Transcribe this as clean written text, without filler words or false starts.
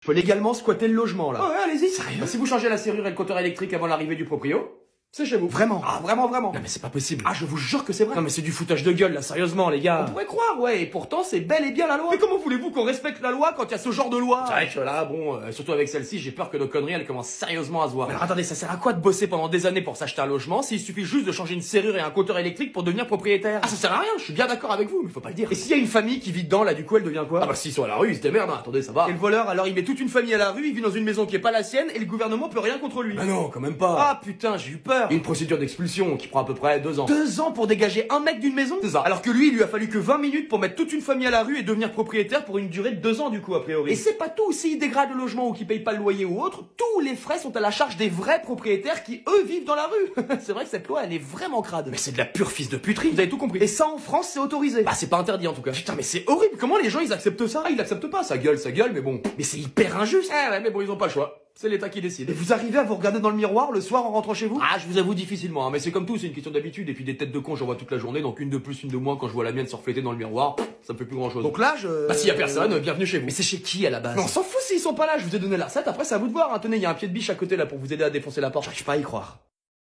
Je peux légalement squatter le logement, là. Ouais, allez-y. Sérieux? Bah, si vous changez la serrure et le compteur électrique avant l'arrivée du proprio, c'est chez vous. Vraiment? Ah, vraiment. Non mais c'est pas possible. Ah, je vous jure que c'est vrai. Non mais c'est du foutage de gueule là, sérieusement les gars. On pourrait croire, ouais, et pourtant c'est bel et bien la loi. Mais comment voulez-vous qu'on respecte la loi quand il y a ce genre de loi? C'est vrai que là, bon, surtout avec celle-ci, j'ai peur que nos conneries, elles commencent sérieusement à se voir. Mais alors attendez, ça sert à quoi de bosser pendant des années pour s'acheter un logement s'il suffit juste de changer une serrure et un compteur électrique pour devenir propriétaire? Ah, ça sert à rien, je suis bien d'accord avec vous, mais faut pas le dire. Et s'il y a une famille qui vit dedans là, du coup elle devient quoi? Ah bah s'ils sont à la rue, ils se démerdent, hein. Attendez, ça va. Et le voleur, alors il met toute une famille à la rue, il vit dans une maison qui est pas la sienne et le gouvernement peut rien contre lui. Ah non, quand même pas. Ah putain, j'ai eu peur. Une procédure d'expulsion qui prend à peu près 2 ans. 2 ans pour dégager un mec d'une maison? C'est ça. Alors que lui, il lui a fallu que 20 minutes pour mettre toute une famille à la rue et devenir propriétaire pour une durée de 2 ans du coup a priori. Et c'est pas tout, s'il dégrade le logement ou qu'il paye pas le loyer ou autre, tous les frais sont à la charge des vrais propriétaires qui eux vivent dans la rue. C'est vrai que cette loi elle est vraiment crade. Mais c'est de la pure fisse de puterie. Vous avez tout compris. Et ça en France c'est autorisé. Bah c'est pas interdit en tout cas. Putain mais c'est horrible, comment les gens ils acceptent ça? Ah, ils l'acceptent pas, ça gueule, mais bon. Mais c'est hyper injuste. Eh ouais, mais bon, ils ont pas le choix. C'est l'État qui décide. Et vous arrivez à vous regarder dans le miroir le soir en rentrant chez vous? Ah, je vous avoue difficilement, hein, mais c'est comme tout, c'est une question d'habitude. Et puis des têtes de con, j'en vois toute la journée, donc une de plus, une de moins, quand je vois la mienne se refléter dans le miroir, ça me fait plus grand chose. Donc là bah s'il y a personne, bienvenue chez vous. Mais c'est chez qui à la base? Mais on s'en fout s'ils sont pas là, je vous ai donné la recette, après c'est à vous de voir, hein. Tenez, il y a un pied de biche à côté là pour vous aider à défoncer la porte. J'arrive pas à y croire.